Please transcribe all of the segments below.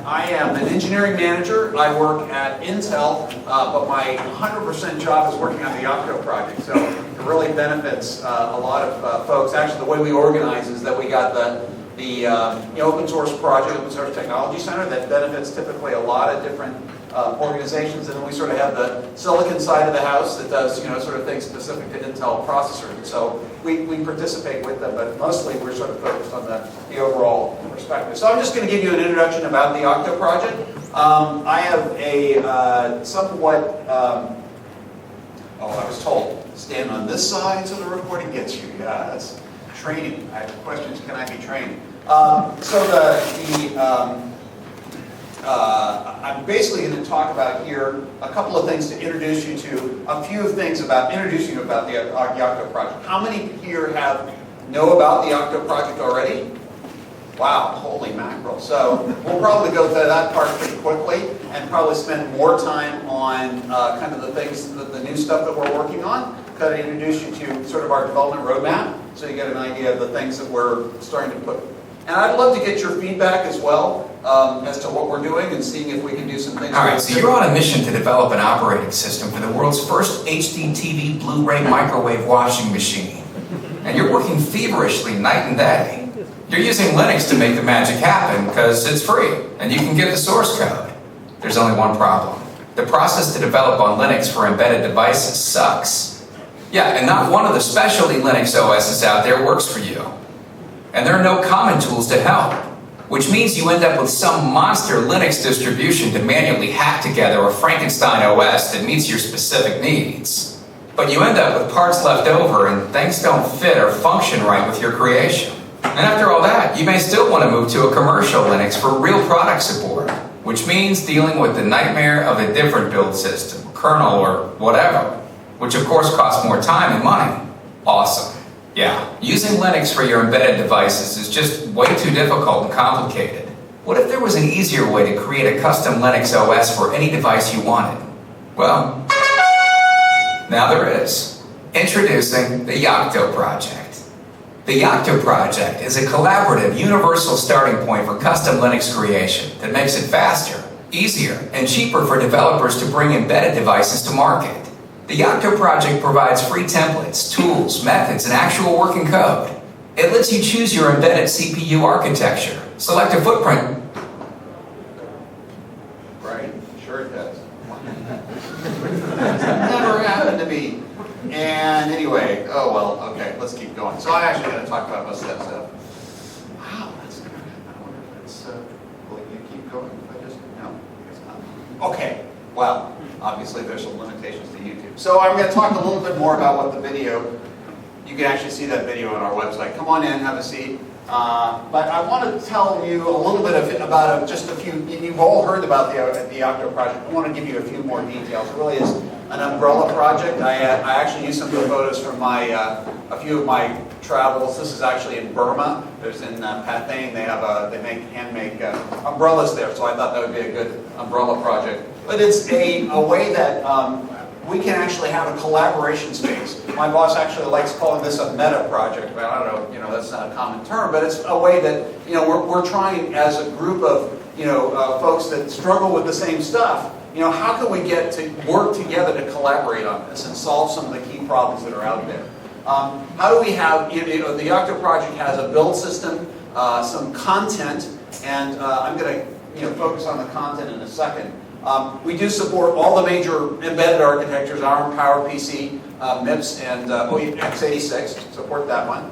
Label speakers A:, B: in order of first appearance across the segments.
A: I am an engineering manager. I work at Intel, but my 100% job is working on the Yocto project. So it really benefits a lot of folks. Actually, the way we organize is that we got the open source project, open source technology center that benefits typically a lot of different organizations, and then we sort of have the silicon side of the house that does sort of things specific to Intel processors. And so we participate with them, but mostly we're sort of focused on the overall perspective. So I'm just going to give you an introduction about the Yocto project. I have a somewhat, I was told, stand on this side so the recording gets you. Yeah, that's training. I have questions, can I be trained? I'm basically going to talk about here a couple of things to introduce you to, a few things about introducing you about the Yocto project. How many here know about the Yocto project already? Wow, holy mackerel. So we'll probably go through that part pretty quickly and probably spend more time on kind of the things, the new stuff that we're working on. Kind of introduce you to sort of our development roadmap so you get an idea of the things that we're starting to put. And I'd love to get your feedback as well as to what we're doing and seeing if we can do some things.
B: All right, so you're on a mission to develop an operating system for the world's first HD TV Blu-ray microwave washing machine. And you're working feverishly night and day. You're using Linux to make the magic happen because it's free and you can get the source code. There's only one problem. The process to develop on Linux for embedded devices sucks. Yeah, and not one of the specialty Linux OSs out there works for you. And there are no common tools to help, which means you end up with some monster Linux distribution to manually hack together a Frankenstein OS that meets your specific needs. But you end up with parts left over and things don't fit or function right with your creation. And after all that, you may still want to move to a commercial Linux for real product support, which means dealing with the nightmare of a different build system, kernel, or whatever, which of course costs more time and money. Awesome. Yeah, using Linux for your embedded devices is just way too difficult and complicated. What if there was an easier way to create a custom Linux OS for any device you wanted? Well, now there is. Introducing the Yocto Project. The Yocto Project is a collaborative, universal starting point for custom Linux creation that makes it faster, easier, and cheaper for developers to bring embedded devices to market. The Yocto project provides free templates, tools, methods, and actual working code. It lets you choose your embedded CPU architecture, select a footprint.
A: Right, sure it does. Never happened to me. And anyway, oh well, okay, let's keep going. So I'm actually going to talk about most of that stuff. Wow, that's good. I wonder if it's, will you keep going? If I just, no, it's not. Okay, well. Obviously, there's some limitations to YouTube. So I'm going to talk a little bit more about what the video, you can actually see that video on our website. Come on in, have a seat. But I want to tell you a little bit about just a few, you've all heard about the Yocto project. I want to give you a few more details. It really is an umbrella project. I actually used some of the photos from a few of my travels. This is actually in Burma. There's in Pathane. They make handmade umbrellas there. So I thought that would be a good umbrella project. But it's a way that we can actually have a collaboration space. My boss actually likes calling this a meta project, but I don't know, that's not a common term, but it's a way that, we're trying as a group of, folks that struggle with the same stuff, how can we get to work together to collaborate on this and solve some of the key problems that are out there? How do we have, the Yocto project has a build system, some content, and I'm going to, focus on the content in a second. We do support all the major embedded architectures, ARM, PowerPC, MIPS, and x86, support that one.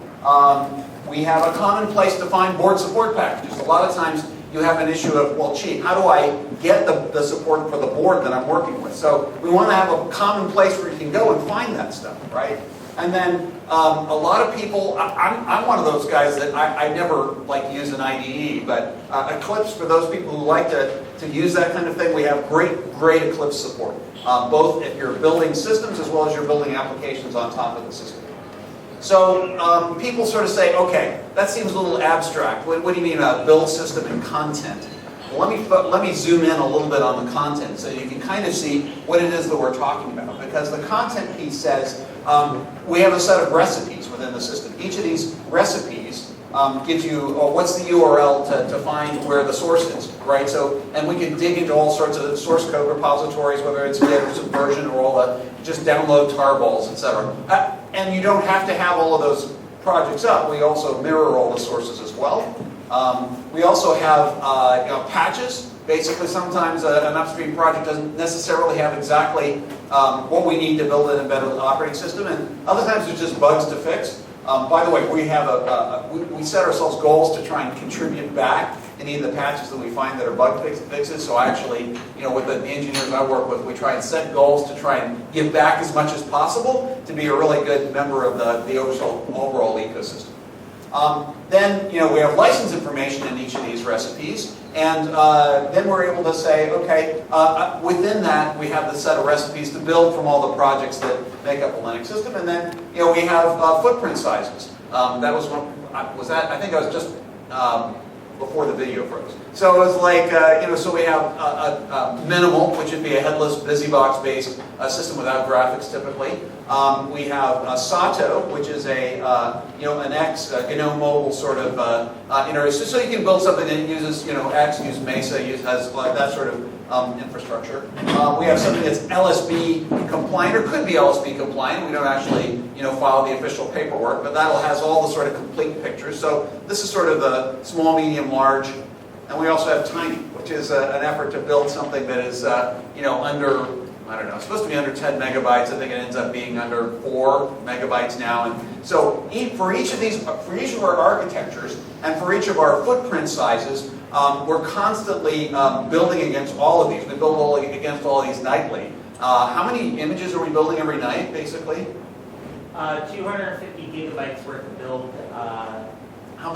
A: We have a common place to find board support packages. A lot of times you have an issue of, well, gee, how do I get the support for the board that I'm working with? So we want to have a common place where you can go and find that stuff, right? And then a lot of people, I'm one of those guys that I never use an IDE, but Eclipse, for those people who like to use that kind of thing, we have great Eclipse support, both if you're building systems as well as you're building applications on top of the system. So people sort of say, okay, that seems a little abstract. What do you mean about build system and content? Well, let me zoom in a little bit on the content so you can kind of see what it is that we're talking about. Because the content piece says we have a set of recipes within the system. Each of these recipes gives you what's the URL to find where the source is, right? So, and we can dig into all sorts of source code repositories, whether it's Git or Subversion or all the, just download tarballs, etc. And you don't have to have all of those projects up. We also mirror all the sources as well. We also have patches. Basically, sometimes an upstream project doesn't necessarily have exactly what we need to build an embedded operating system, and other times there's just bugs to fix. By the way, we have we set ourselves goals to try and contribute back any of the patches that we find that are bug fixes. So actually, with the engineers I work with, we try and set goals to try and give back as much as possible to be a really good member of the overall ecosystem. Then, we have license information in each of these recipes, and then we're able to say, okay, within that we have the set of recipes to build from all the projects that make up a Linux system, and then, we have footprint sizes. That was one, I think I was just before the video froze. So it was like, so we have a minimal, which would be a headless BusyBox-based system without graphics typically. We have SATO, which is an X, GNOME mobile sort of interface. So you can build something that uses, X, uses Mesa, has like that sort of infrastructure. We have something that's LSB compliant, or could be LSB compliant. We don't actually, file the official paperwork, but that has all the sort of complete pictures. So this is sort of the small, medium, large. And we also have Tiny, which is an effort to build something that is, under, I don't know, it's supposed to be under 10 megabytes. I think it ends up being under 4 megabytes now. And so for each of our architectures and for each of our footprint sizes, we're constantly building against all of these. We build against all of these nightly. How many images are we building every night, basically?
C: 250 gigabytes worth of build.
A: How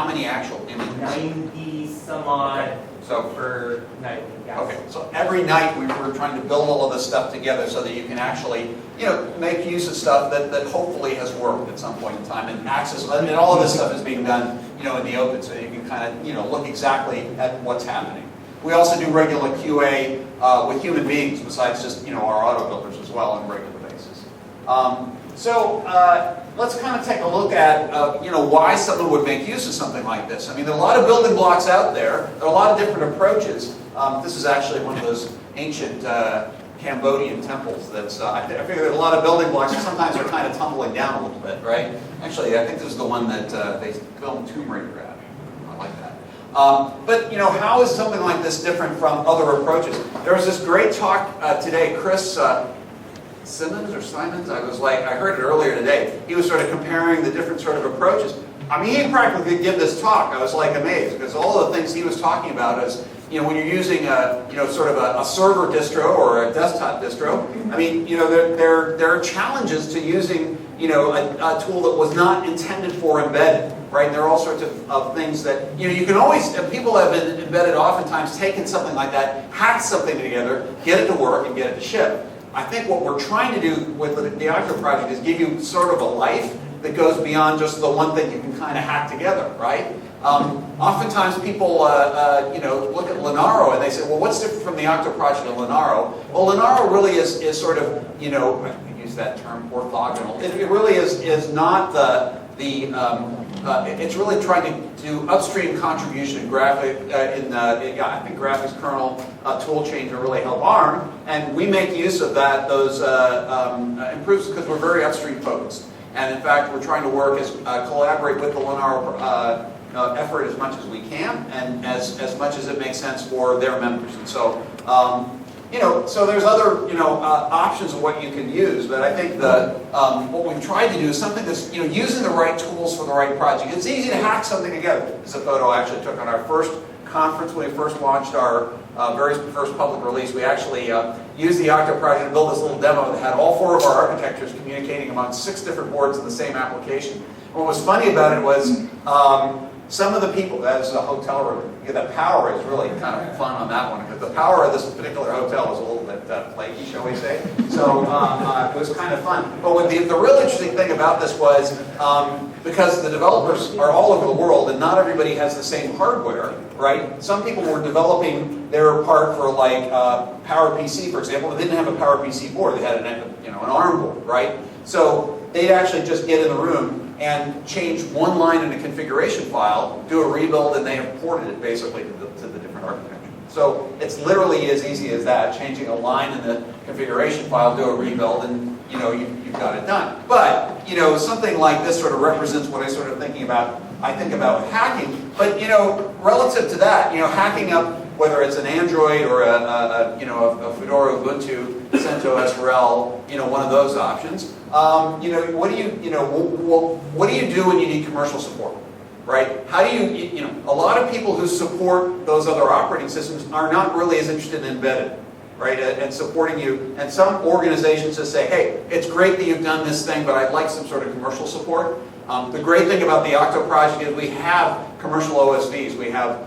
A: many actual images?
C: 90 some odd per night. Yes.
A: Okay, so every night we're trying to build all of this stuff together so that you can actually, make use of stuff that hopefully has worked at some point in time and access, and all of this stuff is being done, in the open, so you can kind of, look exactly at what's happening. We also do regular QA with human beings besides just, our auto builders as well on a regular basis. So let's kind of take a look at, why someone would make use of something like this. I mean, there are a lot of building blocks out there. There are a lot of different approaches. This is actually one of those ancient Cambodian temples that's, I figure there's a lot of building blocks and sometimes they're kind of tumbling down a little bit, right? Actually, I think this is the one that they filmed Tomb Raider at. I like that. But, how is something like this different from other approaches? There was this great talk today, Chris Simons, I heard it earlier today. He was sort of comparing the different sort of approaches. I mean, he practically could give this talk. I was like amazed because all the things he was talking about is, when you're using sort of a server distro or a desktop distro. I mean, there are challenges to using, a tool that was not intended for embedded, right? There are all sorts of things that, you can always, people have been embedded oftentimes taken something like that, hacked something together, get it to work and get it to ship. I think what we're trying to do with the Yocto project is give you sort of a life that goes beyond just the one thing you can kind of hack together, right? Oftentimes people, look at Linaro and they say, well, what's different from the Yocto project and Linaro? Well, Linaro really is sort of, I use that term, orthogonal. It really is not it's really trying to do upstream contribution in graphic, I think graphics kernel tool chain to really help ARM, and we make use of those improves because we're very upstream focused. And in fact, we're trying to work collaborate with the Linaro effort as much as we can, and as much as it makes sense for their members. And so, so there's other, options of what you can use, but I think what we've tried to do is something that's, using the right tools for the right project. It's easy to hack something together. This is a photo I actually took on our first conference when we first launched our very first public release. We actually used the Yocto project to build this little demo that had all 4 of our architectures communicating among 6 different boards in the same application. And what was funny about it was some of the people, that is a hotel room, the power is really kind of fun on that one, because the power of this particular hotel was a little bit flaky, shall we say. So it was kind of fun. But what the real interesting thing about this was, because the developers are all over the world and not everybody has the same hardware, right? Some people were developing their part for like PowerPC, for example, but they didn't have a PowerPC board. They had an ARM board, right? So they'd actually just get in the room, and change one line in a configuration file, do a rebuild, and they have ported it basically to the different architecture. So it's literally as easy as that, changing a line in the configuration file, do a rebuild, and you've got it done. But something like this sort of represents what I sort of thinking about. I think about hacking, but relative to that, hacking up whether it's an Android or a Fedora, Ubuntu, CentOS, RHEL, one of those options. What do you do when you need commercial support? Right? How do you, a lot of people who support those other operating systems are not really as interested in embedded, right, and supporting you. And some organizations just say, hey, it's great that you've done this thing, but I'd like some sort of commercial support. The great thing about the Yocto project is we have commercial OSVs. We have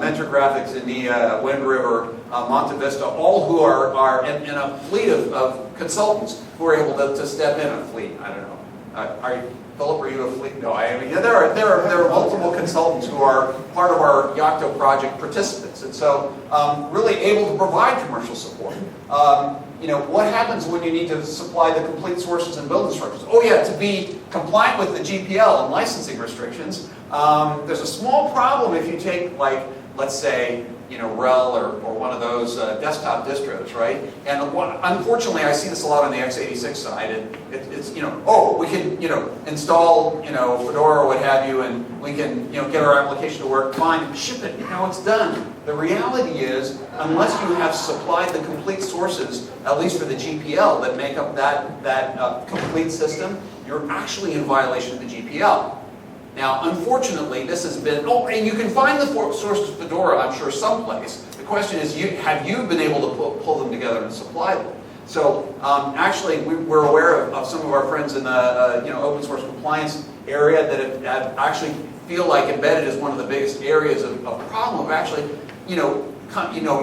A: Mentor Graphics, India, Wind River, Monte Vista, all who are in a fleet of consultants who are able to step in a fleet. I don't know. Philip, are you a fleet? No, I mean, there are multiple consultants who are part of our Yocto project participants, and so really able to provide commercial support. What happens when you need to supply the complete sources and build instructions? Oh yeah, to be compliant with the GPL and licensing restrictions, there's a small problem if you take, like, let's say, RHEL or one of those desktop distros, right? And unfortunately, I see this a lot on the x86 side. And it's we can install Fedora or what have you, and we can get our application to work fine, ship it. It's done. The reality is, unless you have supplied the complete sources, at least for the GPL that make up that complete system, you're actually in violation of the GPL. Now, unfortunately, this has been, and you can find the sources of Fedora, I'm sure, someplace. The question is, have you been able to pull them together and supply them? So, actually, we're aware of some of our friends in the open source compliance area that have actually feel like embedded is one of the biggest areas of problem of actually,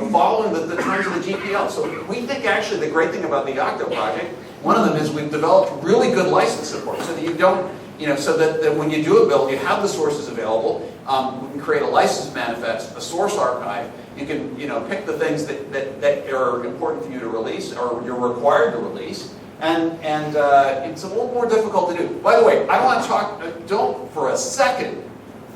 A: following the terms of the GPL. So we think actually the great thing about the Yocto project, one of them is we've developed really good license support so that you don't, so that when you do a build, you have the sources available. We can create a license manifest, a source archive. You can, pick the things that are important for you to release or you're required to release. And it's a little more difficult to do. By the way, I don't want to talk, don't for a second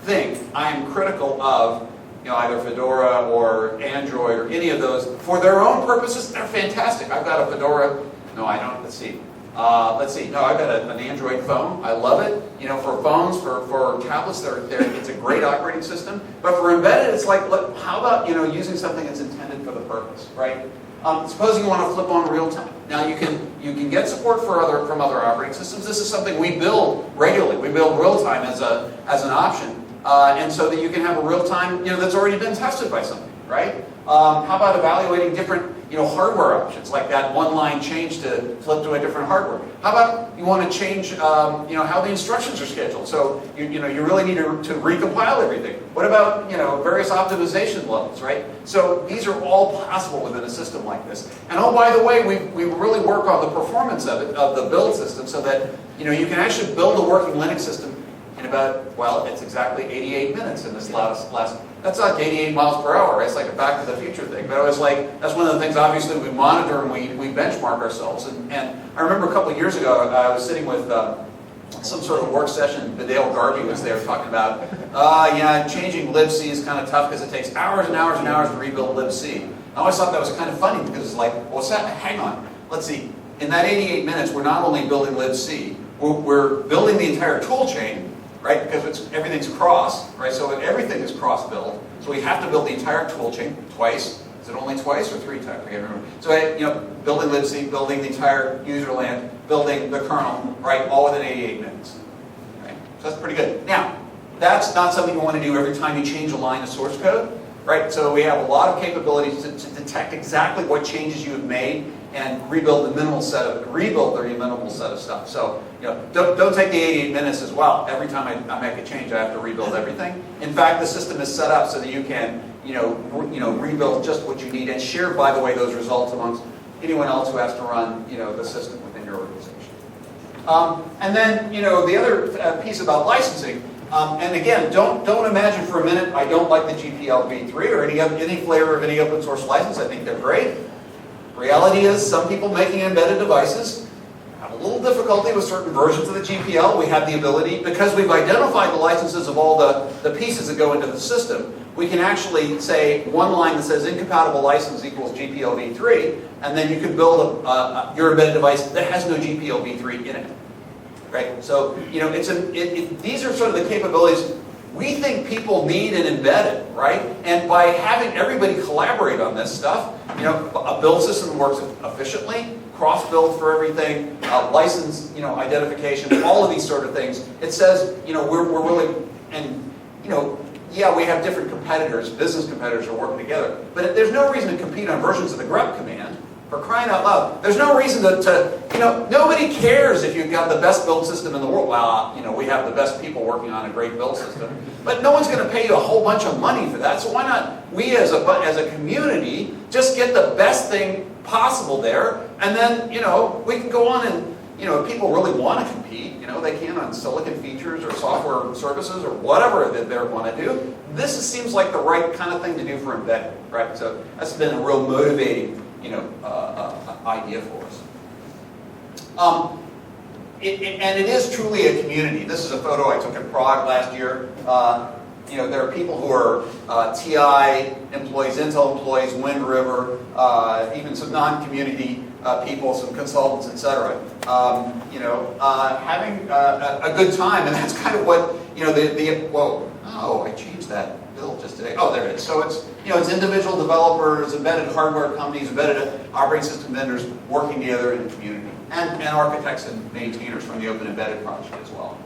A: think I am critical of either Fedora or Android or any of those. For their own purposes, they're fantastic. I've got a Fedora, no I don't, let's see. No, I've got an Android phone. I love it. For phones, for tablets, it's a great operating system. But for embedded, it's like, how about using something that's intended for the purpose, right? Suppose you want to flip on real time. Now you can get support from other operating systems. This is something we build regularly. We build real time as an option, and so that you can have a real time that's already been tested by somebody, right? How about evaluating different hardware options, like that one-line change to flip to a different hardware? How about you want to change, how the instructions are scheduled? So you really need to recompile everything. What about various optimization levels, right? So these are all possible within a system like this. And oh, by the way, we really work on the performance of the build system, so that you can actually build a working Linux system in about, well, it's exactly 88 minutes in this last. That's like 88 miles per hour, right? It's like a Back to the Future thing. But I was like, that's one of the things, obviously, we monitor and we benchmark ourselves. And I remember a couple of years ago, I was sitting with some sort of work session. Dale Garvey was there talking about, changing libc is kind of tough because it takes hours and hours and hours to rebuild libc. I always thought that was kind of funny because it's like, what's that? Hang on. Let's see. In that 88 minutes, we're not only building libc, we're building the entire tool chain, right? Because everything's cross, right? So everything is cross-built. So we have to build the entire tool chain twice. Is it only twice or 3 times? I can't remember. So building libc, building the entire user land, building the kernel, right? All within 88 minutes. Right? So that's pretty good. Now, that's not something you want to do every time you change a line of source code, right? So we have a lot of capabilities to detect exactly what changes you have made and rebuild the minimal set of stuff. So don't take the 88 minutes as well. Every time I make a change, I have to rebuild everything. In fact, the system is set up so that you can rebuild just what you need and share, by the way, those results amongst anyone else who has to run the system within your organization. And then the other piece about licensing. And again, don't imagine for a minute I don't like the GPL v3 or any flavor of any open source license. I think they're great. Reality is, some people making embedded devices have a little difficulty with certain versions of the GPL. We have the ability, because we've identified the licenses of all the pieces that go into the system, we can actually say one line that says incompatible license equals GPL v3, and then you can build your embedded device that has no GPL v3 in it. Right? So, you know, these are sort of the capabilities we think people need in embedded, right? And by having everybody collaborate on this stuff, you know, a build system works efficiently, cross-build for everything, license, you know, identification, all of these sort of things. It says, you know, we're really, and, you know, yeah, we have different competitors, business competitors are working together, but there's no reason to compete on versions of the grep command. For crying out loud, there's no reason to, you know, nobody cares if you've got the best build system in the world. Well, you know, we have the best people working on a great build system, but no one's going to pay you a whole bunch of money for that. So why not we as a community just get the best thing possible there, and then, you know, we can go on and, you know, if people really want to compete, you know, they can on silicon features or software services or whatever that they want to do. This seems like the right kind of thing to do for embedded, right? So that's been a real motivating, you know, idea for us. And it is truly a community. This is a photo I took in Prague last year. You know, there are people who are TI employees, Intel employees, Wind River, even some non-community people, some consultants, etc. You know, having a good time, and that's kind of what, you know, I changed that build just today. Oh, there it is. So it's, you know, it's individual developers, embedded hardware companies, embedded operating system vendors working together in the community, and architects and maintainers from the Open Embedded Project as well.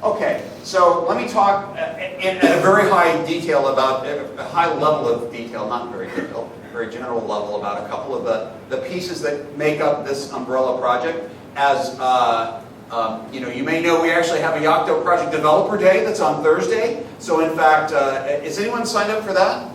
A: Okay, so let me talk at a very high detail about, a high level of detail, not very detailed, very general level, about a couple of the pieces that make up this umbrella project. As you know, you may know we actually have a Yocto Project Developer Day that's on Thursday. So in fact, is anyone signed up for that?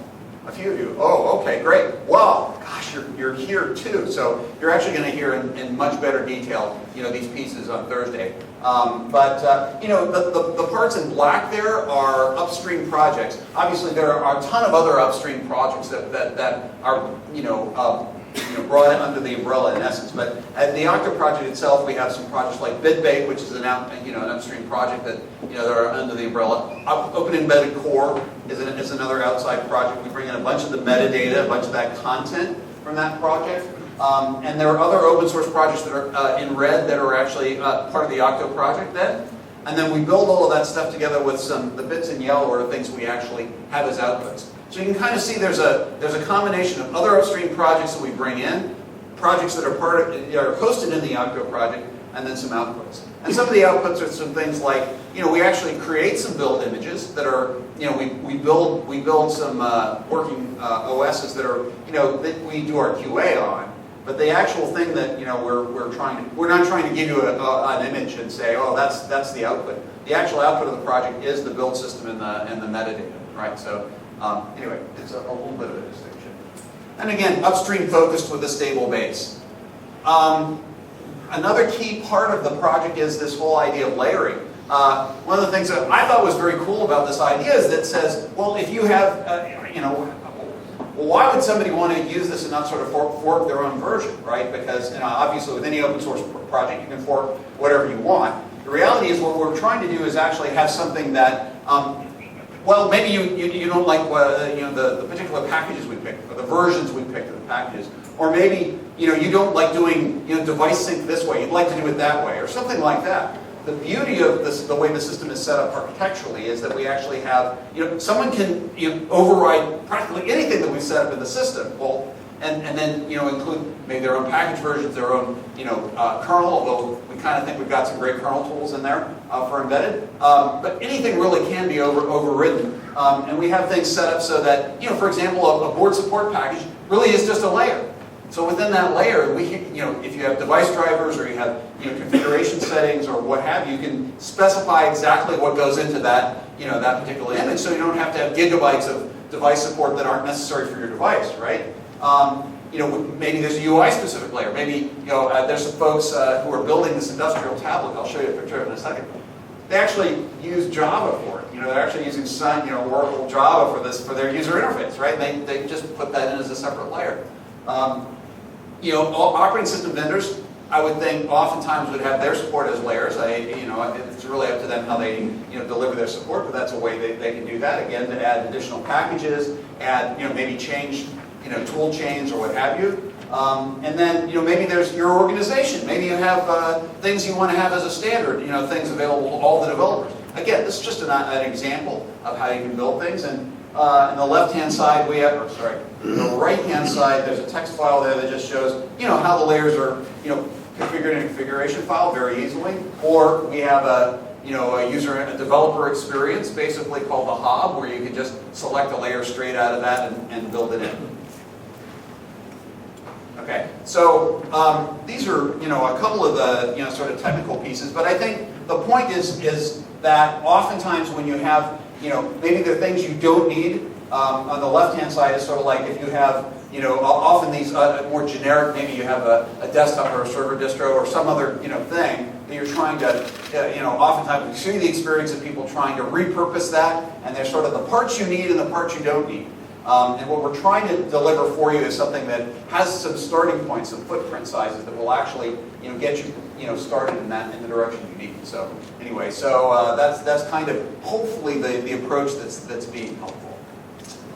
A: A few of you. Oh, okay, great. Well, gosh, you're here too. So you're actually going to hear in much better detail, you know, these pieces on Thursday. You know, the parts in black there are upstream projects. Obviously, there are a ton of other upstream projects that are, you know, brought under the umbrella in essence. But at the Yocto project itself, we have some projects like BidBake, which is an upstream project that, you know, that are under the umbrella. Open Embedded Core is another outside project. We bring in a bunch of the metadata, a bunch of that content from that project. And there are other open source projects that are in red that are actually part of the Yocto project then. And then we build all of that stuff together with the bits in yellow are things we actually have as outputs. So you can kind of see there's a combination of other upstream projects that we bring in, projects that are are hosted in the Yocto project, and then some outputs. And some of the outputs are some things like, you know, we actually create some build images that are, you know, we build some working OSs that are, you know, that we do our QA on. But the actual thing that, you know, we're not trying to give you an image and say, oh, that's the output. The actual output of the project is the build system and the metadata, right? So anyway, it's a little bit of a distinction. And again, upstream focused with a stable base. Another key part of the project is this whole idea of layering. One of the things that I thought was very cool about this idea is that it says, well, if you have, you know, well, why would somebody want to use this and not sort of fork their own version, right? Because, you know, obviously with any open source project, you can fork whatever you want. The reality is what we're trying to do is actually have something that, well, maybe you don't like you know, the particular packages we picked, or the versions we picked of the packages, or maybe, you know, you don't like doing, you know, device sync this way, you'd like to do it that way, or something like that. The beauty of this, the way the system is set up architecturally, is that we actually have, you know, someone can, you know, override practically anything that we've set up in the system. Well, and then, you know, include maybe their own package versions, their own, you know, kernel, although we kind of think we've got some great kernel tools in there for embedded. But anything really can be overridden. And we have things set up so that, you know, for example, a board support package really is just a layer. So within that layer, we can, you know, if you have device drivers or you have, you know, configuration settings or what have you, you can specify exactly what goes into that, you know, that particular image, so you don't have to have gigabytes of device support that aren't necessary for your device, right? You know, maybe there's a UI-specific layer. Maybe, you know, there's some folks who are building this industrial tablet. I'll show you a picture of it in a second. They actually use Java for it. You know, they're actually using Sun, you know, Oracle Java for this, for their user interface, right? They just put that in as a separate layer. You know, operating system vendors, I would think oftentimes would have their support as layers. It's really up to them how they deliver their support, but that's a way they can do that. Again, to add additional packages, add maybe change tool chains or what have you. And then maybe there's your organization. Maybe you have things you want to have as a standard. Things available to all the developers. Again, this is just an example of how you can build things. And on the left-hand side, we have, the right-hand side, there's a text file there that just shows, how the layers are, configured in a configuration file very easily. Or we have a developer experience, basically called the Hob, where you can just select a layer straight out of that and build it in. Okay, so these are, a couple of the, sort of technical pieces, but I think the point is that oftentimes when you have, maybe there are things you don't need. On the left-hand side is sort of like if you have, often these more generic, maybe you have a desktop or a server distro or some other, thing that you're trying to, oftentimes you see the experience of people trying to repurpose that, and there's sort of the parts you need and the parts you don't need. And what we're trying to deliver for you is something that has some starting points, some footprint sizes that will actually, get you, started in the direction you need. So anyway, so that's kind of hopefully the approach that's being helpful.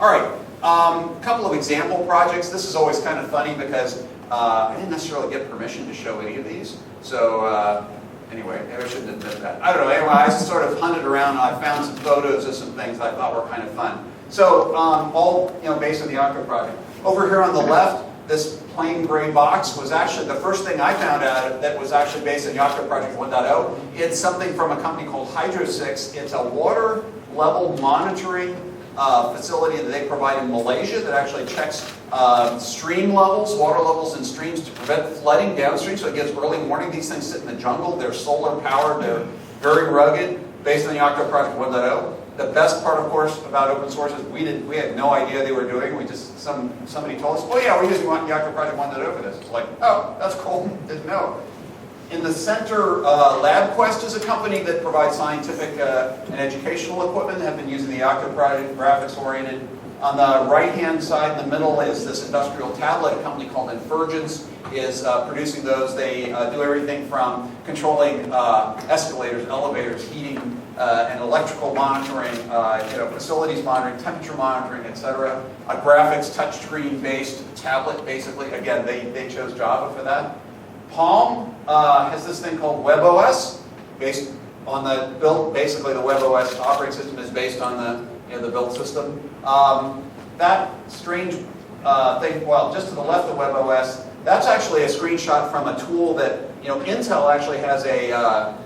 A: All right, a couple of example projects. This is always kind of funny because I didn't necessarily get permission to show any of these. So anyway, maybe I shouldn't admit that. I don't know. Anyway, I sort of hunted around and I found some photos of some things I thought were kind of fun. So all based on the Yocto project. Over here on the left, this plain gray box was actually the first thing I found out that was actually based on Yocto Project 1.0. It's something from a company called Hydro6. It's a water level monitoring facility that they provide in Malaysia that actually checks stream levels, water levels in streams to prevent flooding downstream. So it gives early warning. These things sit in the jungle. They're solar powered. They're very rugged, based on the Yocto Project 1.0. The best part, of course, about open source is we had no idea they were doing. Somebody told us, oh yeah, we're using Yocto Project 1.0 for this. It's like, oh, that's cool. Didn't know. In the center, LabQuest is a company that provides scientific and educational equipment. Have been using the Yocto Project, graphics oriented. On the right-hand side, in the middle, is this industrial tablet. A company called Infergence is producing those. They do everything from controlling escalators, elevators, heating, and electrical monitoring, facilities monitoring, temperature monitoring, etc. A graphics touchscreen-based tablet, basically. Again, they chose Java for that. Palm has this thing called WebOS, based on the build. Basically, the WebOS operating system is based on the build system. That strange thing, well, just to the left of WebOS, that's actually a screenshot from a tool that Intel actually has a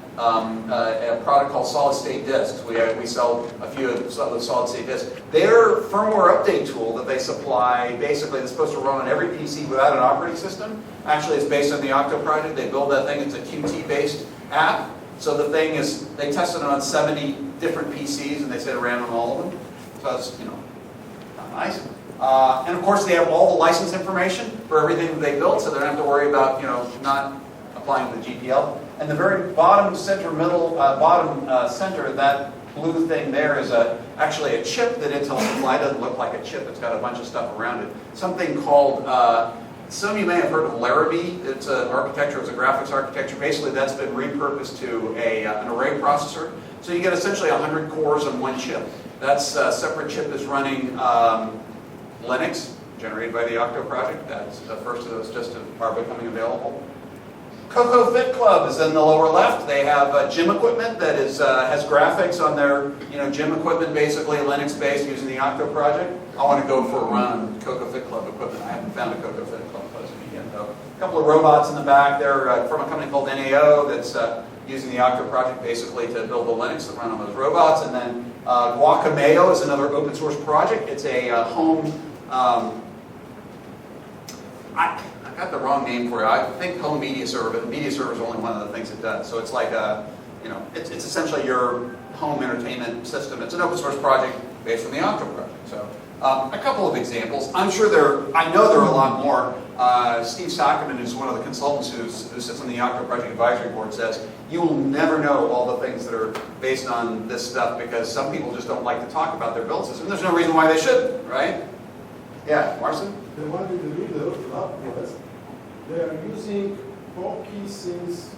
A: product called solid state disks. We sell a few of the solid state disks. Their firmware update tool that they supply, basically, it's supposed to run on every PC without an operating system. Actually, it's based on the Yocto project. They build that thing. It's a Qt-based app. So the thing is, they tested it on 70 different PCs, and they said it ran on all of them. So that's, not nice. And of course, they have all the license information for everything that they built, so they don't have to worry about, not applying the GPL. And the very bottom center, center, that blue thing there is actually a chip that Intel supplied. It doesn't look like a chip. It's got a bunch of stuff around it. Something called, some of you may have heard of Larrabee. It's an architecture, it's a graphics architecture. Basically, that's been repurposed to an array processor. So you get essentially 100 cores on one chip. That's a separate chip that's running Linux, generated by the Yocto project. That's the first of those just are becoming available. Coco Fit Club is in the lower left. They have gym equipment that has graphics on their gym equipment, basically Linux-based using the Yocto project. I want to go for a run on Coco Fit Club equipment. I haven't found a Coco Fit Club close to me yet, though. A couple of robots in the back. They're from a company called NAO that's using the Yocto project basically to build the Linux that run on those robots. And then Guacameo is another open source project. It's a home. I got the wrong name for it. I think home media server, but the media server is only one of the things it does. So it's like it's essentially your home entertainment system. It's an open source project based on the Yocto project. So a couple of examples. I know there are a lot more. Steve Sackerman, who's one of the consultants who sits on the Yocto project advisory board, says you will never know all the things that are based on this stuff because some people just don't like to talk about their build system. There's no reason why they shouldn't, right? Yeah, Marcin?
D: They wanted to do the upwards. They are using Forky since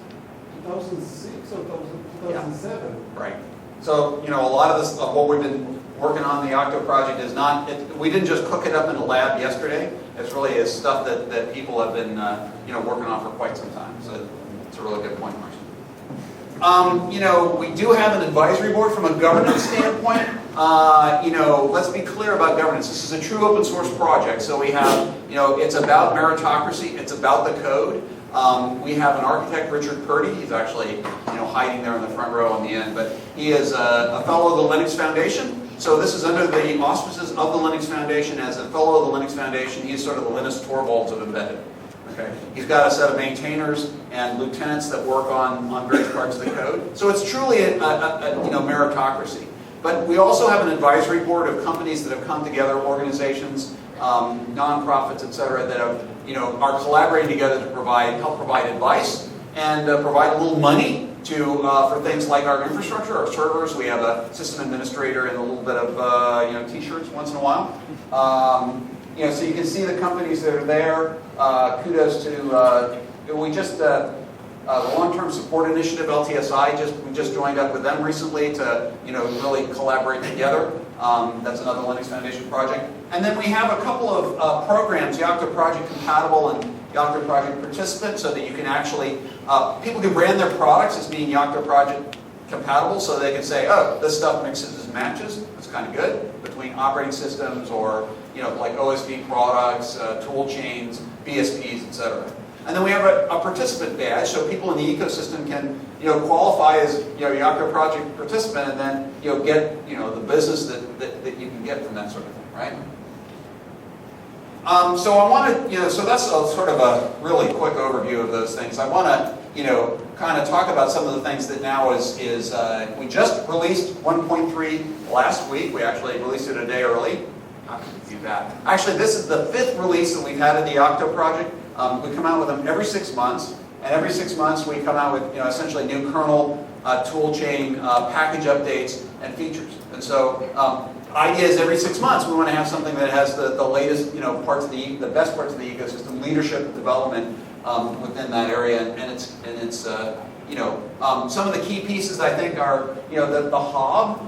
D: 2006 or 2007.
A: Right. So, a lot of this, what we've been working on the Yocto project is not, we didn't just cook it up in a lab yesterday. It's really is stuff that people have been, working on for quite some time. So it's a really good point, Marcy. We do have an advisory board from a governance standpoint. Let's be clear about governance. This is a true open source project. So we have, it's about meritocracy. It's about the code. We have an architect, Richard Purdy. He's actually, hiding there in the front row on the end. But he is a fellow of the Linux Foundation. So this is under the auspices of the Linux Foundation. As a fellow of the Linux Foundation, he's sort of the Linus Torvalds of embedded. Okay. He's got a set of maintainers and lieutenants that work on various parts of the code. So it's truly a meritocracy. But we also have an advisory board of companies that have come together, organizations, nonprofits, et cetera, that have, are collaborating together to help provide advice and provide a little money for things like our infrastructure, our servers. We have a system administrator and a little bit of t-shirts once in a while. So you can see the companies that are there. Kudos to the Long-Term Support Initiative, LTSI. We just joined up with them recently to really collaborate together. That's another Linux Foundation project. And then we have a couple of programs, Yocto Project Compatible and Yocto Project Participant, so that you can actually people can brand their products as being Yocto Project Compatible, so they can say, oh, this stuff mixes and matches. That's kind of good between operating systems or like OSV products, tool chains, BSPs, etc. And then we have a participant badge, so people in the ecosystem can qualify as Yocto Project participant, and then get the business that you can get from that sort of thing, right? So I want to so that's sort of a really quick overview of those things. I want to kind of talk about some of the things that now is we just released 1.3 last week. We actually released it a day early. How can you do that? Actually, this is the 5th release that we've had of the Yocto project. We come out with them every 6 months, and every 6 months we come out with essentially new kernel, tool chain, package updates, and features. And so idea is every 6 months we want to have something that has the latest parts of the best parts of the ecosystem, leadership, development within that area, and it's some of the key pieces I think are the hob,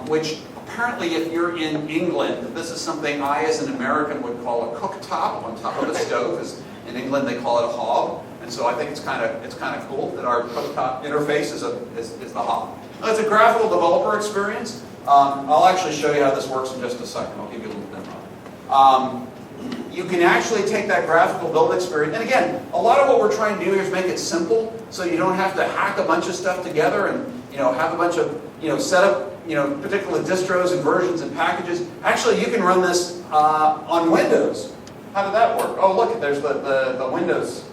A: which apparently if you're in England, this is something I as an American would call a cooktop on top of a stove, because in England they call it a hob, and so I think it's kind of cool that our cooktop interface is the hob. Now, it's a graphical developer experience. I'll actually show you how this works in just a second. I'll give you a little demo. You can actually take that graphical build experience, and again, a lot of what we're trying to do here is make it simple, so you don't have to hack a bunch of stuff together and have a bunch of set up particular distros and versions and packages. Actually, you can run this on Windows. How did that work? Oh, look, there's the Windows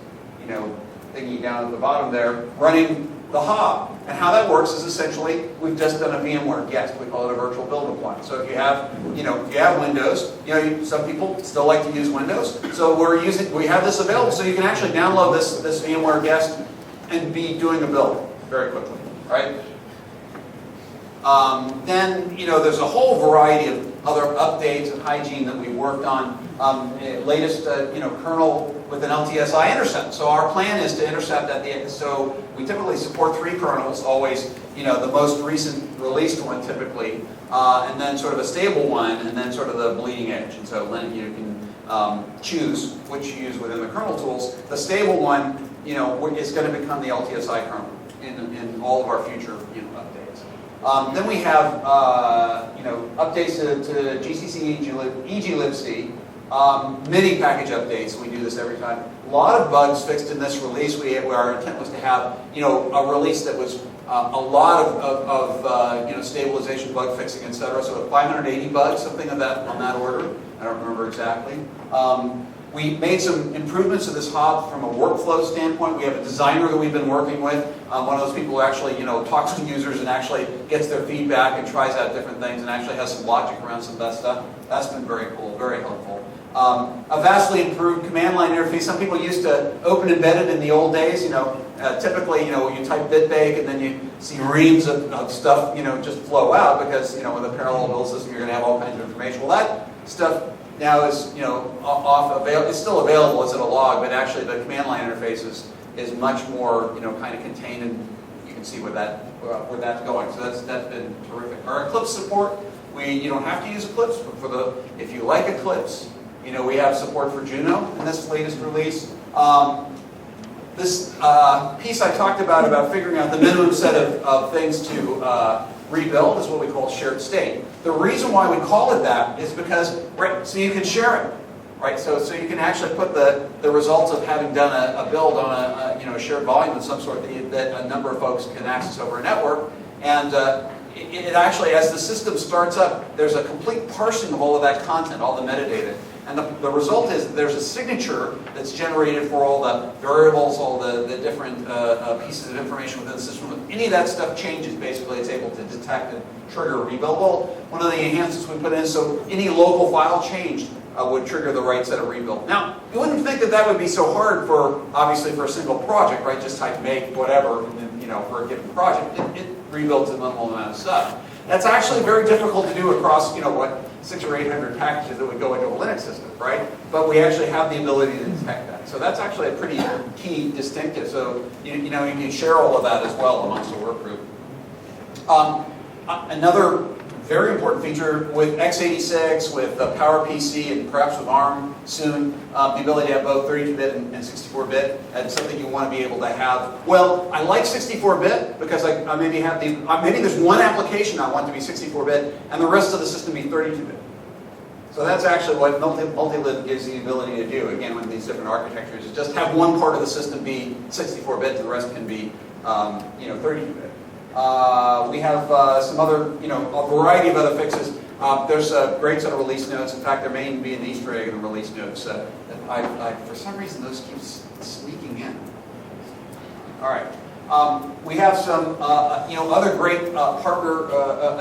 A: thingy down at the bottom there running the hob. And how that works is essentially we've just done a VMware guest. We call it a virtual build appliance. So if you have Windows, some people still like to use Windows. So we have this available, so you can actually download this VMware guest and be doing a build very quickly, right? Then there's a whole variety of other updates and hygiene that we worked on. Latest kernel with an LTSI intercept. So our plan is to intercept at the end. So we typically support 3 kernels, always the most recent released one typically, and then sort of a stable one, and then sort of the bleeding edge. And so then you can choose which you use within the kernel tools. The stable one is going to become the LTSI kernel in all of our future updates. Then we have updates to GCC, EGLibC, mini package updates. We do this every time. A lot of bugs fixed in this release. Our intent was to have a release that was a lot of stabilization, bug fixing, etc. So 580 bugs, something of that on that order. I don't remember exactly. We made some improvements to this hob from a workflow standpoint. We have a designer that we've been working with, one of those people who actually talks to users and actually gets their feedback and tries out different things and actually has some logic around some of that stuff. That's been very cool, very helpful. A vastly improved command line interface. Some people used to open embedded in the old days. Typically, you type bitbake and then you see reams of stuff, just flow out because, with a parallel build system, you're going to have all kinds of information. Well, that stuff now is, it's still available as in a log, but actually the command line interface is much more, kind of contained, and you can see where that's going. So that's been terrific. Our Eclipse support, you don't have to use Eclipse, but if you like Eclipse, we have support for Juno in this latest release. This piece I talked about figuring out the minimum set of things to rebuild is what we call shared state. The reason why we call it that is because, right, so you can share it, right? So you can actually put the results of having done a build on a shared volume of some sort that a number of folks can access over a network, and it actually, as the system starts up, there's a complete parsing of all of that content, all the metadata. And the result is that there's a signature that's generated for all the variables, all the different pieces of information within the system. If any of that stuff changes, basically it's able to detect and trigger a rebuild. Well, one of the enhancements we put in, so any local file change would trigger the right set of rebuild. Now, you wouldn't think that would be so hard obviously for a single project, right? Just type make whatever, and then, for a given project, it rebuilds a minimal amount of stuff. That's actually very difficult to do across, 600 or 800 packages that would go into a Linux system, right? But we actually have the ability to detect that. So that's actually a pretty key distinctive. So, you can share all of that as well amongst the work group. Another very important feature with x86, with PowerPC, and perhaps with ARM soon, the ability to have both 32-bit and 64-bit, and something you want to be able to have. Well, I like 64-bit because I maybe have maybe there's one application I want to be 64-bit, and the rest of the system be 32-bit. So that's actually what multi-lib gives the ability to do, again, with these different architectures, is just have one part of the system be 64-bit, and the rest can be 32-bit. We have some other, a variety of other fixes. There's a great set of release notes. In fact, there may even be an Easter egg in the release notes. For some reason, those keep sneaking in. All right. We have some, other great partner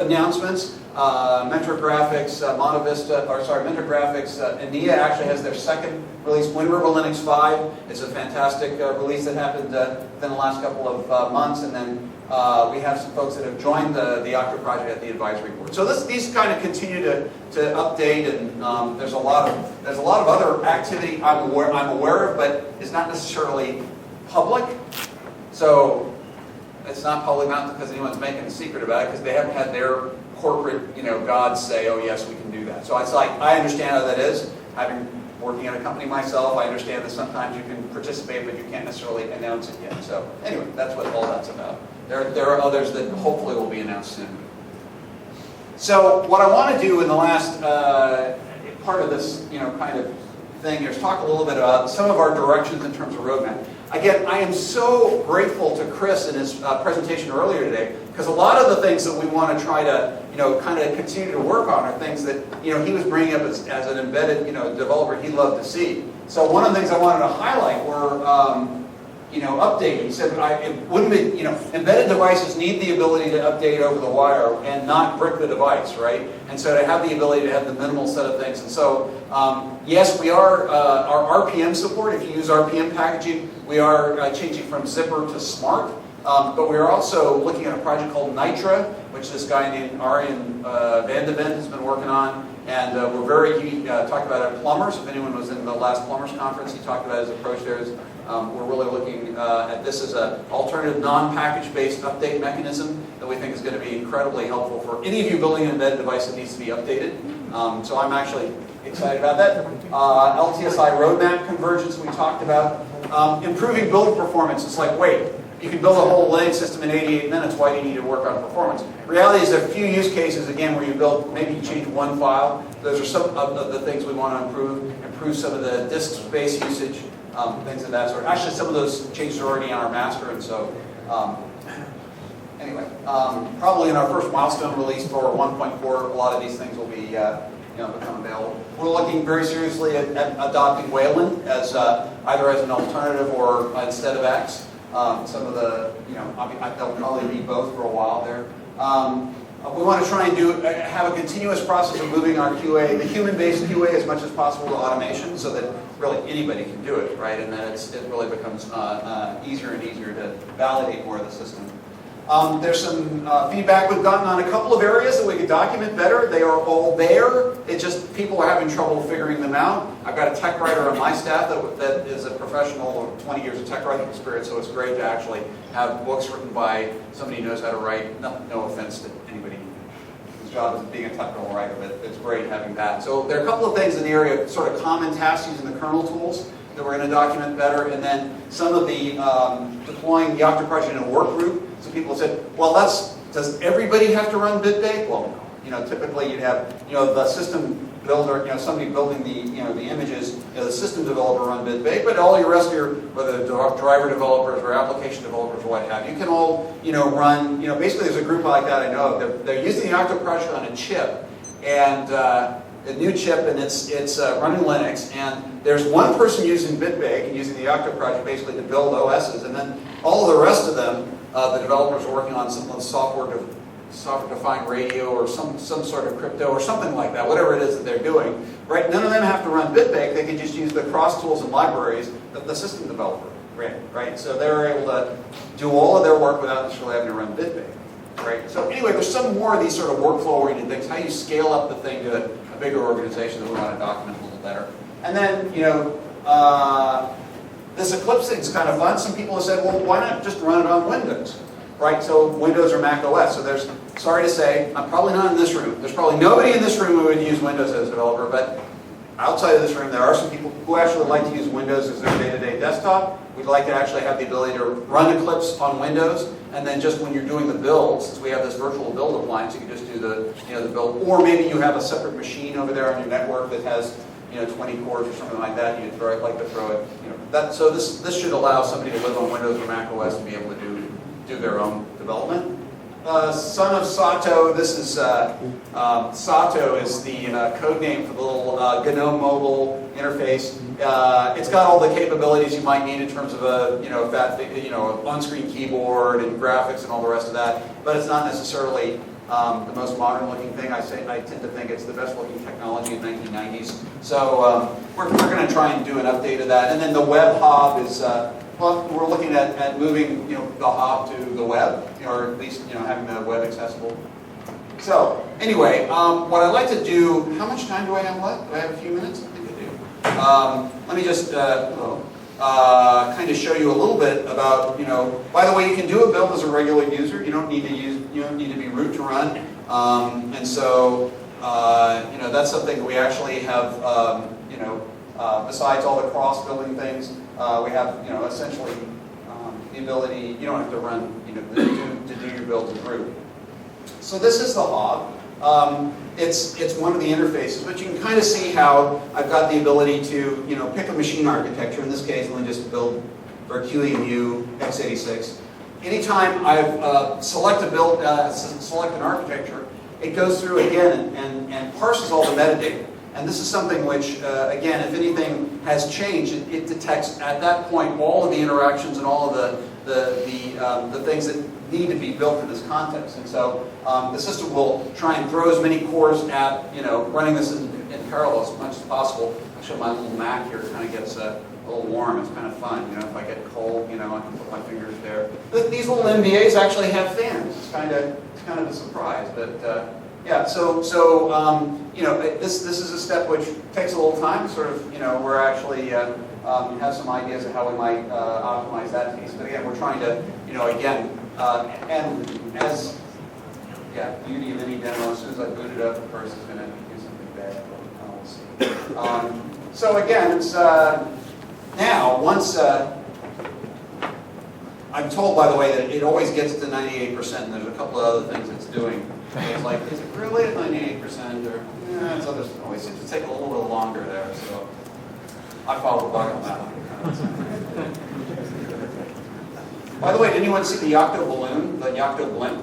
A: announcements. Mentor Graphics, Mentor Graphics, ENIA actually has their second release, Wind River Linux 5. It's a fantastic release that happened within the last couple of months, and then we have some folks that have joined the Yocto Project at the advisory board. So these kind of continue to update, and there's a lot of other activity I'm aware of, but it's not necessarily public. So it's not public not because anyone's making a secret about it, because they haven't had their corporate, gods say, oh yes, we can do that. So it's like, I understand how that is. Having working at a company myself, I understand that sometimes you can participate, but you can't necessarily announce it yet. So anyway, that's what all that's about. There are others that hopefully will be announced soon. So what I want to do in the last part of this, kind of thing here is talk a little bit about some of our directions in terms of roadmap. Again, I am so grateful to Chris in his presentation earlier today, because a lot of the things that we want to try to, kind of continue to work on are things that, he was bringing up as an embedded, developer he'd love to see. So one of the things I wanted to highlight were, updating. He said, embedded devices need the ability to update over the wire and not brick the device, right? And so to have the ability to have the minimal set of things. And so, yes, we are, our RPM support, if you use RPM packaging, we are changing from zipper to smart. But we are also looking at a project called Nitra, which this guy named Arjen van de Ven has been working on. And he talked about it at Plumbers. If anyone was in the last Plumbers conference, he talked about his approach there. We're really looking at this as an alternative non-package-based update mechanism that we think is going to be incredibly helpful for any of you building an embedded device that needs to be updated. So I'm actually excited about that. LTSI roadmap convergence we talked about. Improving build performance. It's like, wait, you can build a whole Linux system in 88 minutes. Why do you need to work on performance? Reality is there are a few use cases, again, where you build, maybe you change one file. Those are some of the things we want to improve. Improve some of the disk space usage, things of that sort. Actually, some of those changes are already on our master, and so anyway, probably in our first milestone release for 1.4, a lot of these things will be become available. We're looking very seriously at adopting Wayland as either as an alternative or instead of X. Some of the, they'll probably be both for a while there. We want to try and have a continuous process of moving our QA, the human-based QA, as much as possible to automation, so that really anybody can do it, right? And then it really becomes easier and easier to validate more of the system. There's some feedback we've gotten on a couple of areas that we could document better. They are all there. It's just people are having trouble figuring them out. I've got a tech writer on my staff that is a professional with 20 years of tech writing experience, so it's great to actually have books written by somebody who knows how to write. No offense to anybody whose job is being a technical writer, but it's great having that. So there are a couple of things in the area of sort of common tasks using the kernel tools that we're going to document better, and then some of the deploying Yocto Project in a work group. So people said, well, does everybody have to run BitBake? Well, no. Typically you'd have, the system builder, somebody building the images, the system developer run BitBake, but all your rest of your, whether driver developers or application developers or what have you, can all, run, basically there's a group like that I know of. They're using the Yocto Project on a chip, and a new chip, and it's running Linux, and there's one person using BitBake and using the Yocto Project basically to build OSs, and then all of the rest of them, the developers are working on some software-defined radio or some sort of crypto or something like that, whatever it is that they're doing. Right? None of them have to run BitBake. They can just use the cross tools and libraries that the system developer ran. Right? So they're able to do all of their work without necessarily having to run BitBake. Right? So anyway, there's some more of these sort of workflow-oriented things. How you scale up the thing to a bigger organization that we want to document a little better. And then, this Eclipse thing's kind of fun. Some people have said, well, why not just run it on Windows? Right? So Windows or Mac OS. So there's, sorry to say, I'm probably not in this room. There's probably nobody in this room who would use Windows as a developer, but outside of this room, there are some people who actually like to use Windows as their day-to-day desktop. We'd like to actually have the ability to run Eclipse on Windows, and then just when you're doing the build, since we have this virtual build appliance, you can just do the build. Or maybe you have a separate machine over there on your network that has 20 cores or something like that. You'd like to throw it. So this should allow somebody to live on Windows or Mac OS to be able to do their own development. Son of Sato. This is Sato is the code name for the little GNOME mobile interface. It's got all the capabilities you might need in terms of a on-screen keyboard and graphics and all the rest of that. But it's not necessarily the most modern-looking thing. I tend to think it's the best-looking technology in the 1990s. So we're going to try and do an update of that. And then the web hob is. Well, we're looking at moving, the hob to the web, or at least, having the web accessible. So, anyway, what I'd like to do, how much time do I have left? Do I have a few minutes? I think I do. Let me just kind of show you a little bit about, by the way, you can do a build as a regular user. You don't need to be root to run. And so, that's something that we actually have, besides all the cross-building things. We have, essentially the ability. You don't have to run, to do your build as root. So this is the hob. It's one of the interfaces, but you can kind of see how I've got the ability to, pick a machine architecture. In this case, let me just build for QEMU x86. Anytime I've select an architecture, it goes through again and parses all the metadata. And this is something which, again, if anything has changed, it detects at that point all of the interactions and all of the things that need to be built in this context. And so the system will try and throw as many cores at, running this in parallel as much as possible. Actually, my little Mac here kind of gets a little warm. It's kind of fun. If I get cold, I can put my fingers there. These little MBAs actually have fans. It's kind of a surprise, but. Yeah, so this is a step which takes a little time. Sort of, we're actually have some ideas of how we might optimize that piece. But again, we're trying to, and as beauty of any demo, as soon as I boot it up, of course, it's going to do something bad. We'll see. So again, it's now once. I'm told, by the way, that it always gets to 98%, and there's a couple of other things it's doing. It's like, is it really at 98%? Or, it's others. Always seems to take a little bit longer there, so I follow the bug on that one. By the way, did anyone see the Yocto balloon, the Yocto blimp?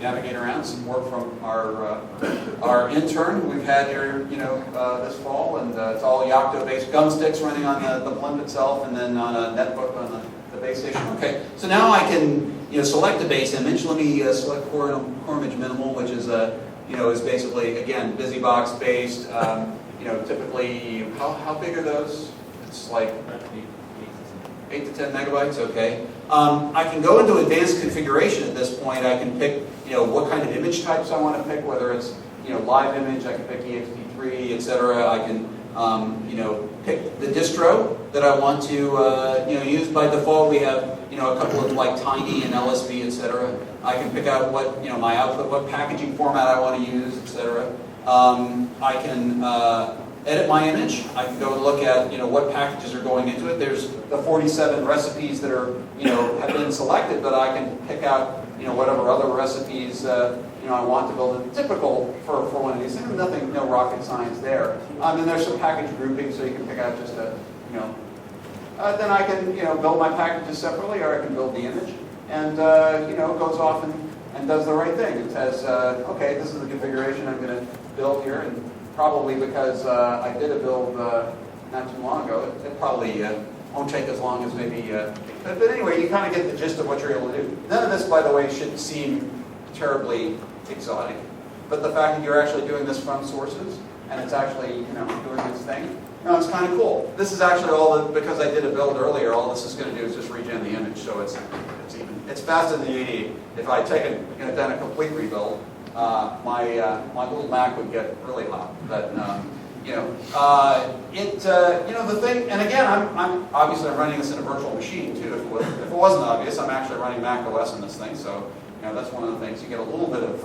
A: Navigate around, some work from our intern we've had here, this fall, and it's all Yocto-based gumsticks running on the blimp itself, and then on a netbook on the base station. Okay, so now I can select a base image. Let me select core image minimal, which is is basically again BusyBox based. Typically how big are those? It's like 8 to 10 megabytes, okay. I can go into advanced configuration at this point. I can pick, what kind of image types I want to pick, whether it's, live image, I can pick EXP3, etc. I can, pick the distro that I want to, use. By default, we have, a couple of like Tiny and LSV, etc. I can pick out what, my output, what packaging format I want to use, etc. I can edit my image. I can go and look at, what packages are going into it. There's the 47 recipes that are, have been selected, but I can pick out, whatever other recipes, I want to build. It typical for one of these things. Nothing, no rocket science there. And there's some package grouping, so you can pick out just a, then I can, build my packages separately, or I can build the image, and it goes off and does the right thing. It says, okay, this is the configuration I'm going to build here, and probably because I did a build not too long ago, it probably won't take as long as maybe. But anyway, you kind of get the gist of what you're able to do. None of this, by the way, shouldn't seem terribly exotic, but the fact that you're actually doing this from sources and it's actually doing its thing, it's kind of cool. This is actually all because I did a build earlier. All this is going to do is just regen the image, so it's faster than you need. If I done a complete rebuild, my little Mac would get really hot. But the thing, and again, I'm obviously running this in a virtual machine too. If it wasn't obvious, I'm actually running Mac OS in this thing, so that's one of the things. You get a little bit of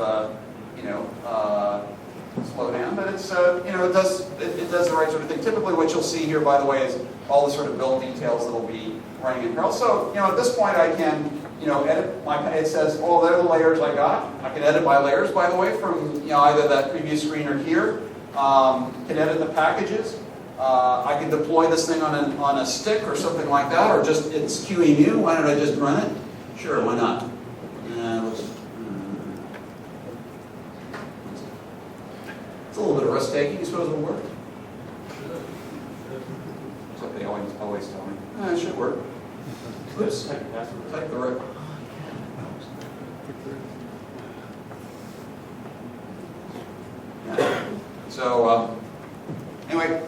A: slow down, but it's it does the right sort of thing. Typically, what you'll see here, by the way, is all the sort of build details that'll be running in parallel. So at this point, I can edit my. It says, oh, there are the layers I got. I can edit my layers, by the way, from either that previous screen or here. Can edit the packages. I can deploy this thing on a stick or something like that, or just it's QEMU. Why don't I just run it? Sure, why not? It's a little bit of risk taking. You suppose it'll work? That's what they always tell me. It should work. Oops. Type the right. So anyway,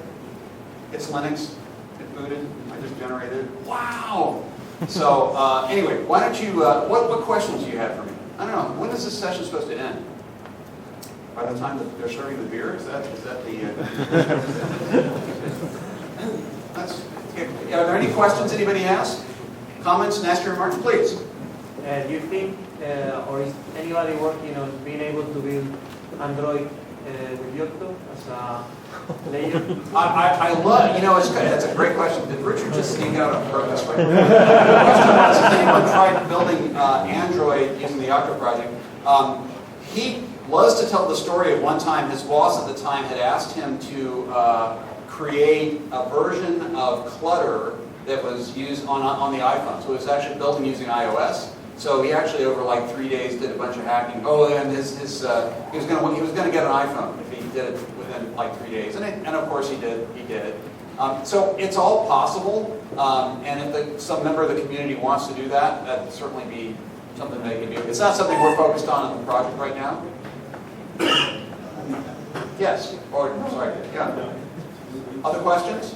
A: it's Linux. It booted. I just generated it. Wow. So anyway, why don't you? What questions do you have for me? I don't know. When is this session supposed to end? By the time that they're serving the beer? Is that the? Are there any questions anybody has? Comments, nasty remarks, please.
C: Do you think, or is anybody working on being able to build Android with Yocto as a layer?
A: I love, that's a great question. Did Richard just sneak out on purpose? Right? The question was, has anyone tried building Android using the Yocto Project? He loves to tell the story of one time his boss at the time had asked him to create a version of Clutter that was used on the iPhone. So it was actually built using iOS. So he actually, over like 3 days, did a bunch of hacking. Oh, and he was going to get an iPhone if he did it within like 3 days, and of course he did. He did it. So it's all possible, and if some member of the community wants to do that, that'd certainly be something they can do. It's not something we're focused on in the project right now. Yes. Or sorry. Yeah. Other questions?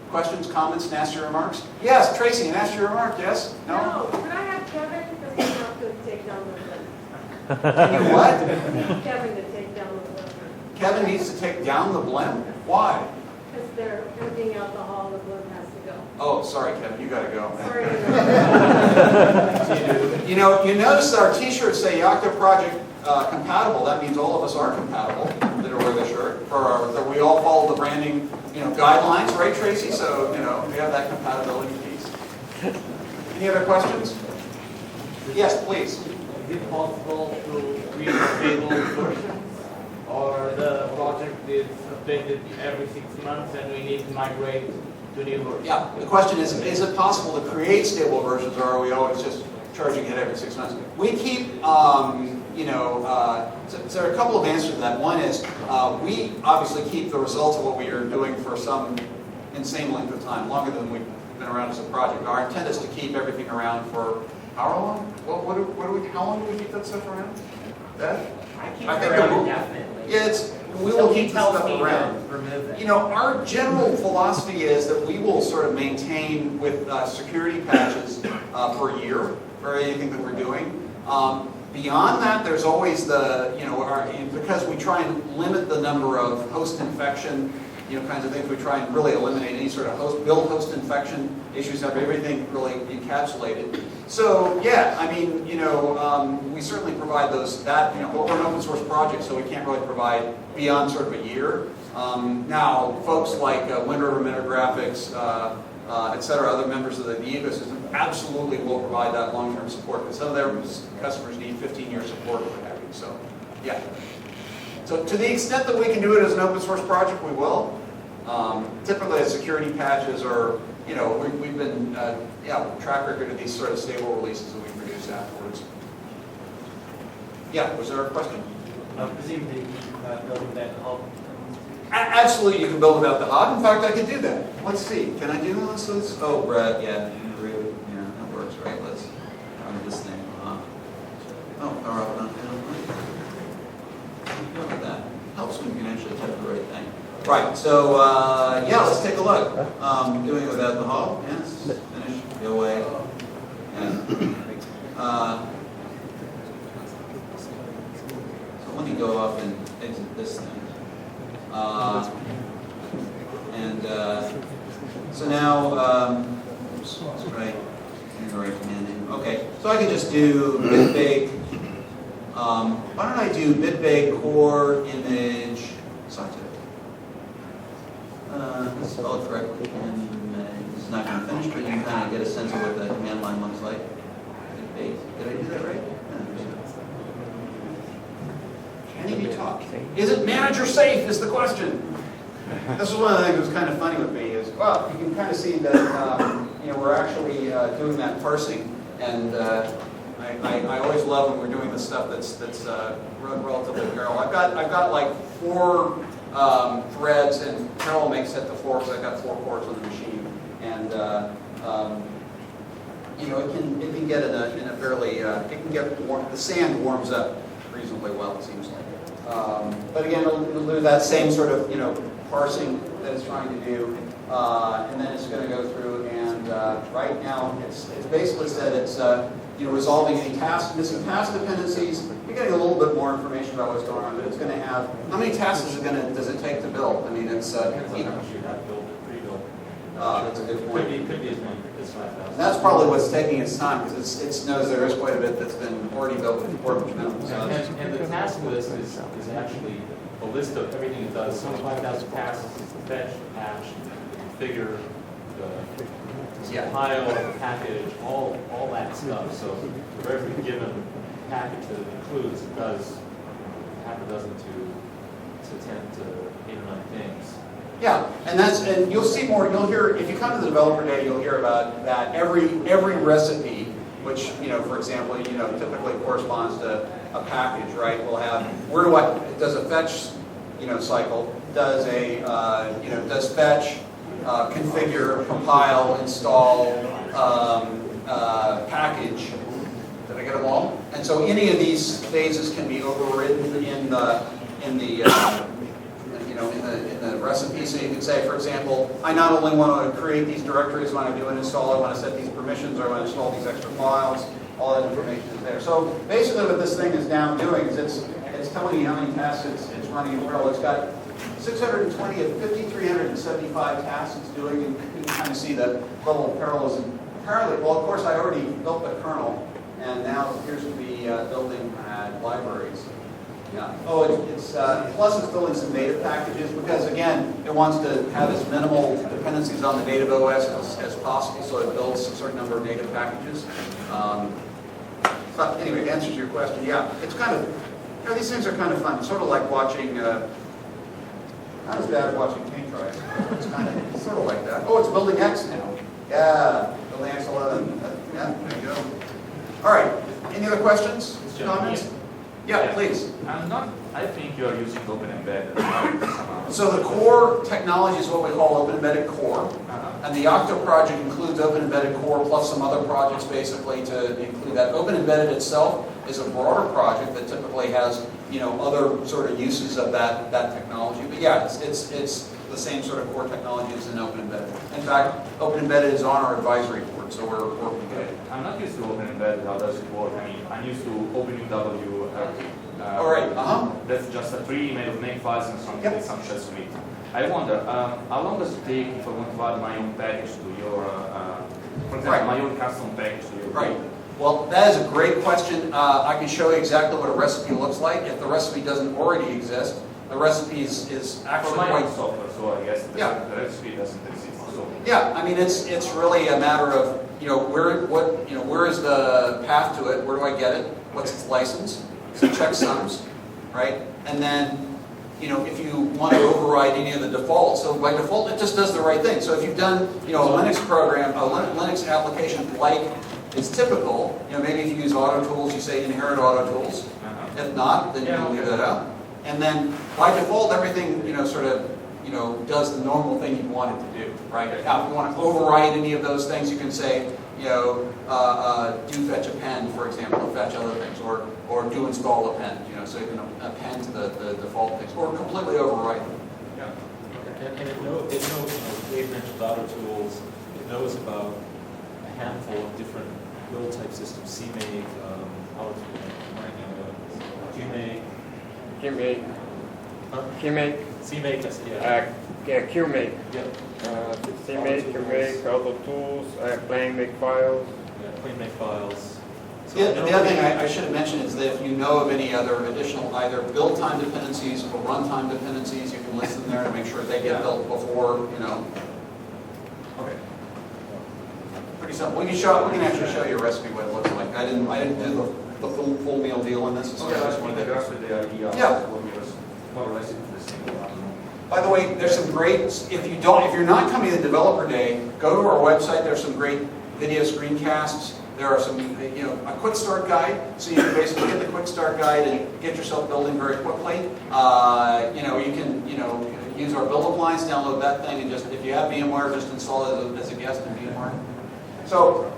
A: Questions, comments, nasty remarks? Yes, Tracy, a nasty remark, yes?
E: No? Could I have Kevin, because he's not going to take down the blend.
A: Can you what?
E: Kevin to take down the blend.
A: Kevin needs to take down the blend? Why?
E: Because they're emptying out the hall, the blend has to go.
A: Oh, sorry, Kevin, you got to go.
E: Sorry.
A: You notice that our t-shirts say Yocto Project compatible. That means all of us are compatible that are wearing the shirt. That we all follow the branding guidelines, right, Tracy? So, we have that compatibility piece. Any other questions? Yes, please.
F: Is it possible to create stable versions, or the project is updated every 6 months and we need to migrate to new versions?
A: Yeah, the question is it possible to create stable versions, or are we always just charging it every 6 months? We keep, so there are a couple of answers to that. One is we obviously keep the results of what we are doing for some insane length of time, longer than we've been around as a project. Our intent is to keep everything around for how long? How long do we keep that stuff around? That?
C: I keep it around indefinitely.
A: Yeah, we will keep the stuff around.
C: remove that?
A: You know, our general philosophy is that we will sort of maintain with security patches for a year for anything that we're doing. Beyond that, there's always the, you know, because we try and limit the number of host infection, you know, kinds of things, we try and really eliminate any sort of host infection issues, have everything really encapsulated. So, yeah, I mean, you know, we certainly provide those, you know, we're an open source project, so we can't really provide beyond sort of a year. Now, folks like Wind River Metagraphics, et cetera, other members of the ecosystem absolutely will provide that long-term support, because some of their customers need 15-year support or what have you. So, yeah. So to the extent that we can do it as an open source project, we will. Typically, security patches are, you know, we've been, track record of these sort of stable releases that we produce afterwards. Yeah, was there a question?
C: Presumably, building that whole.
A: Absolutely, you can build without the hub. In fact, I could do that. Let's see. Can I do this? Oh, Brad, yeah, that works, right? Let's run this thing. That helps when you can actually type the right thing. Right. So yeah, let's take a look. Doing it without the hub. Yes. Finish. Go away. And so let me go up and exit this thing. So now, oops, that's right. Right command name. Okay, so I can just do bitbake. Why don't I do bitbake core image? Sorry, let's spell it correctly. This is not going to finish, but you can kind of get a sense of what the command line looks like. Bitbake. Did I do that right? Can you talk? Is it manager safe? Is the question. This is one of the things that's kind of funny with me is, well, you can kind of see that you know, we're actually doing that parsing, and I always love when we're doing this stuff that's relatively parallel. I've got like 4 threads, and parallel makes it to 4 because I've got 4 cores on the machine, and you know, it can get in a fairly it can get warm. The sand warms up reasonably well, it seems like. But again, it'll do that same sort of, you know, parsing that it's trying to do, and then it's going to go through and right now it's basically said it's you know, resolving any missing task dependencies. You're getting a little bit more information about what's going on, but it's going to have how many tasks does it take to build? I mean, it's you know, that's a good point.
F: Could be as many as 5,000.
A: That's probably what's taking its time, because it knows there is quite a bit that's been already built with work minimum.
F: And the task list is actually a list of everything it does. So 5,000 tasks, fetch, hash, configure, compile, package, all that stuff. So for every given package that it includes, it does half a dozen to 10 to 8 or 9 things.
A: Yeah, and you'll see more. You'll hear if you come to the developer day, you'll hear about that every recipe, which, you know, for example, you know, typically corresponds to a package, right? We'll have does a fetch, you know, cycle, does a you know, does fetch, configure, compile, install, package. Did I get them all? And so any of these phases can be overridden in the recipe. So you can say, for example, I not only want to create these directories when I do an install, I want to set these permissions, or I want to install these extra files. All that information is there. So basically what this thing is now doing is it's telling you how many tasks it's running in parallel. It's got 620 of 5,375 tasks it's doing. You can kind of see the level of parallels. And apparently, well, of course, I already built the kernel, and now it appears to be building libraries. Yeah. Oh, plus it's building some native packages, because again, it wants to have as minimal dependencies on the native OS as possible, so it builds a certain number of native packages. But anyway, it answers your question. Yeah, it's kind of, you know, these things are kind of fun. It's sort of like watching, not as bad as watching paint dry. It's sort of like that. Oh, it's building X now. Yeah, building X11. Yeah, there you go. All right, any other questions, comments? Yeah, please.
G: I think you are using Open Embedded.
A: So the core technology is what we call Open Embedded Core. And the Yocto project includes Open Embedded Core plus some other projects basically to include that. Open Embedded itself is a broader project that typically has other sort of uses of that technology. But yeah, it's the same sort of core technology as in Open Embedded. In fact, Open Embedded is on our advisory board, so we're working with it.
G: I'm not used to Open Embedded. How does it work? I mean, I'm used to OpenUW.
A: All right.
G: That's just a tree made of make files and some
A: Yep.
G: some shell suite. I wonder, how long does it take if I want to add my own package to your, for example,
A: Right.
G: my own custom package to your
A: Right. Well, that is a great question. I can show you exactly what a recipe looks like. If the recipe doesn't already exist, the recipe is
G: For
A: actually
G: my
A: quite.
G: own software, so I guess
A: Yeah.
G: the recipe doesn't exist. So
A: Yeah, I mean it's really a matter of where is the path to it? Where do I get it? What's its license? So checksums, right? And then if you want to override any of the defaults, so by default it just does the right thing. So if you've done a Linux program, a Linux application like it's typical, maybe if you use auto tools, you say inherit auto tools. If not, then you can leave that out. And then by default, everything sort of does the normal thing you want it to do, right? Now, if you want to override any of those things, you can say do fetch append, for example, to fetch other things, or do install append, so you can append to the default things, or completely override them.
F: And it knows, Dave mentioned auto tools, it knows about a handful of different build type systems, CMake, QMake.
H: QMake,
F: CMake, yeah.
H: QMake,
F: Yep.
H: CMake, QMake, Auto Tools, Plain Make Files.
F: Yeah, clean make files. So
A: The other thing I should have mentioned is that if you know of any other additional either build time dependencies or runtime dependencies, you can list them there to make sure they get built before,
G: okay.
A: Pretty simple. We can actually show you a recipe what it looks like. I didn't do the full meal deal on this. So I just wanted to.
G: Actually, the idea
A: Yeah.
G: what we was more or less interesting.
A: By the way, there's some great, if you're not coming to the developer day, go to our website. There's some great video screencasts. There are some, a quick start guide. So you can basically get the quick start guide and get yourself building very quickly. You can, use our Build Appliance, download that thing, and just, if you have VMware, just install it as a guest in VMware. So,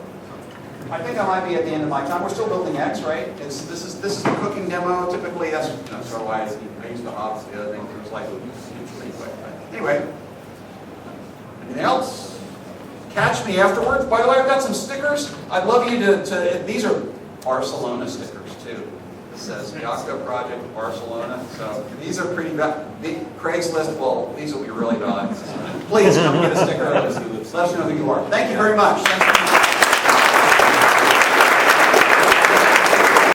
A: I think I might be at the end of my time. We're still building X, right? This is the cooking demo. Typically, that's sort of why I used to Hobbs. The other thing it was like pretty quick. But anyway, anything else? Catch me afterwards. By the way, I've got some stickers. I'd love you to these are Barcelona stickers too. It says Yocto Project Barcelona. So these are pretty bad. Craigslist. Well, these will be really valuable. Please come get a sticker. Let us know who you are. Thank you very much. Thanks.